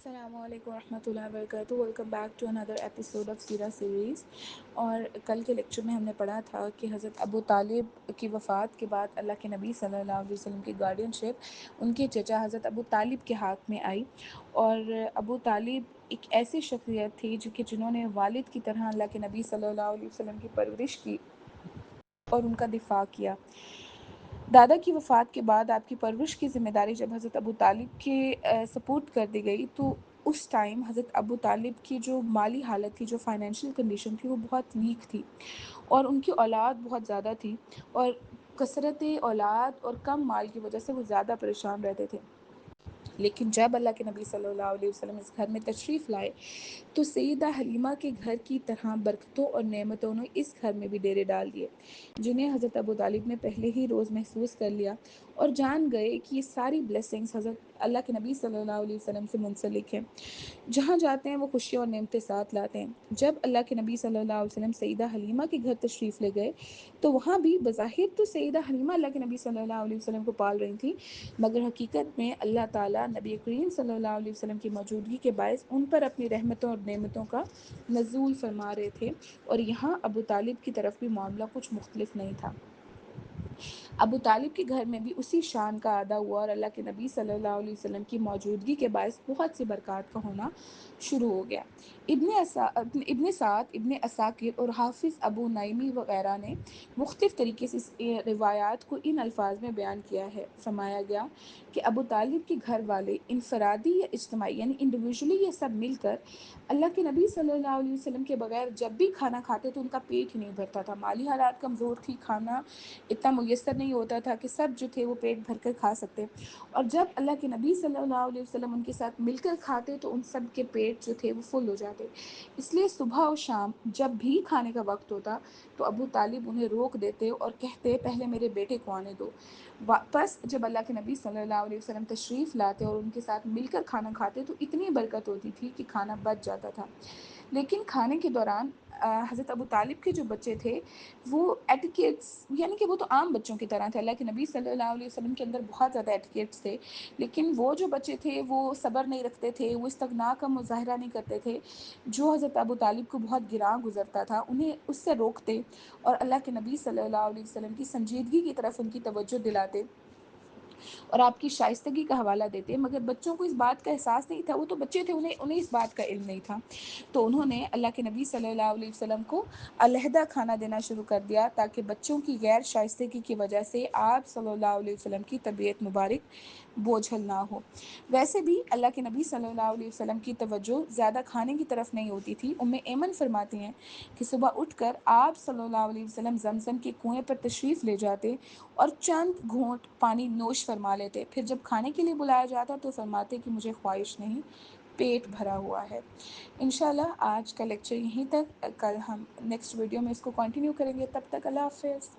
السلام علیکم ورحمۃ اللہ وبرکاتہ. Welcome back to another episode of سیرہ سیریز. اور کل کے لیکچر میں ہم نے پڑھا تھا کہ حضرت ابو طالب کی وفات کے بعد اللہ کے نبی صلی اللہ علیہ وسلم کی گارڈین شپ ان کے چچا حضرت ابو طالب کے ہاتھ میں آئی. اور ابو طالب ایک ایسی شخصیت تھی جنہوں نے والد کی طرح اللہ کے نبی صلی اللہ علیہ وسلم کی پرورش کی اور ان کا دفاع کیا. دادا کی وفات کے بعد آپ کی پرورش کی ذمہ داری جب حضرت ابو طالب کے سپورٹ کر دی گئی تو اس ٹائم حضرت ابو طالب کی جو مالی حالت تھی، جو فائنینشیل کنڈیشن تھی، وہ بہت ویک تھی اور ان کی اولاد بہت زیادہ تھی اور کثرت اولاد اور کم مال کی وجہ سے وہ زیادہ پریشان رہتے تھے. لیکن جب اللہ کے نبی صلی اللہ علیہ وسلم اس گھر میں تشریف لائے تو سیدہ حلیمہ کے گھر کی طرح برکتوں اور نعمتوں نے اس گھر میں بھی ڈیرے ڈال دیے، جنہیں حضرت ابو طالب نے پہلے ہی روز محسوس کر لیا اور جان گئے کہ یہ ساری بلیسنگز حضرت اللہ کے نبی صلی اللہ علیہ وسلم سے منسلک ہیں. جہاں جاتے ہیں وہ خوشیاں اور نعمتیں ساتھ لاتے ہیں. جب اللہ کے نبی صلی اللہ علیہ وسلم سیدہ حلیمہ کے گھر تشریف لے گئے تو وہاں بھی بظاہر تو سیدہ حلیمہ اللہ کے نبی صلی اللہ علیہ وسلم کو پال رہی تھیں، مگر حقیقت میں اللہ تعالیٰ نبی کریم صلی اللہ علیہ وسلم کی موجودگی کے باعث ان پر اپنی رحمتوں اور نعمتوں کا نزول فرما رہے تھے. اور یہاں ابو طالب کی طرف بھی معاملہ کچھ مختلف نہیں تھا. ابو طالب کے گھر میں بھی اسی شان کا ادا ہوا اور اللہ کے نبی صلی اللہ علیہ وسلم کی موجودگی کے باعث بہت سی برکات کا ہونا شروع ہو گیا. ابن سعد، ابن عساکر اور حافظ ابو نعیمی وغیرہ نے مختلف طریقے سے اس روایات کو ان الفاظ میں بیان کیا ہے. فرمایا گیا کہ ابو طالب کے گھر والے انفرادی یا اجتماعی یعنی انڈیویجولی یہ سب مل کر اللہ کے نبی صلی اللہ علیہ وسلم کے بغیر جب بھی کھانا کھاتے تو ان کا پیٹ ہی نہیں بھرتا تھا. مالی حالات کمزور تھی، کھانا اتنا میسر نہیں ہوتا تھا کہ سب جو تھے وہ پیٹ بھر کر کھا سکتے. اور جب اللہ کے نبی صلی اللہ علیہ وسلم ان کے ساتھ مل کر کھاتے تو ان سب کے پیٹ جو تھے وہ فل ہو جاتے. اس لیے صبح اور شام جب بھی کھانے کا وقت ہوتا تو ابو طالب انہیں روک دیتے اور کہتے پہلے میرے بیٹے کو آنے دو. واپس جب اللہ کے نبی صلی اللہ علیہ وسلم تشریف لاتے اور ان کے ساتھ مل کر کھانا کھاتے تو اتنی برکت ہوتی تھی کہ کھانا بچ جاتا تھا. لیکن کھانے کے دوران حضرت ابو طالب کے جو بچے تھے وہ ایٹیکیٹس یعنی کہ وہ تو عام بچوں کی طرح تھے. اللہ کے نبی صلی اللہ علیہ وسلم کے اندر بہت زیادہ ایٹیکیٹس تھے، لیکن وہ جو بچے تھے وہ صبر نہیں رکھتے تھے، وہ استغنا کا مظاہرہ نہیں کرتے تھے. جو حضرت ابو طالب کو بہت گراں گزرتا تھا انہیں اس سے روکتے اور اللہ کے نبی صلی اللہ علیہ وسلم کی سنجیدگی کی طرف ان کی توجہ دلاتے اور آپ کی شائستگی کا حوالہ دیتے. مگر بچوں کو اس بات کا احساس نہیں تھا، وہ تو بچے تھے، انہیں اس بات کا علم نہیں تھا. تو انہوں نے اللہ کے نبی صلی اللہ علیہ وسلم کو علیحدہ کھانا دینا شروع کر دیا تاکہ بچوں کی غیر شائستگی کی وجہ سے آپ صلی اللہ علیہ وسلم کی طبیعت مبارک بوجھل نہ ہو. ویسے بھی اللہ کے نبی صلی اللہ علیہ وسلم کی توجہ زیادہ کھانے کی طرف نہیں ہوتی تھی. ایمن فرماتی ہیں کہ صبح اٹھ کر آپ صلی اللہ علیہ وسلم زمزم کے کنویں پر تشریف لے جاتے اور چند گھونٹ پانی نوش فرما لیتے. پھر جب کھانے کے لیے بلایا جاتا تو فرماتے کہ مجھے خواہش نہیں، پیٹ بھرا ہوا ہے. انشاءاللہ آج کا لیکچر یہیں تک. کل ہم نیکسٹ ویڈیو میں اس کو کنٹینیو کریں گے. تب تک اللہ حافظ.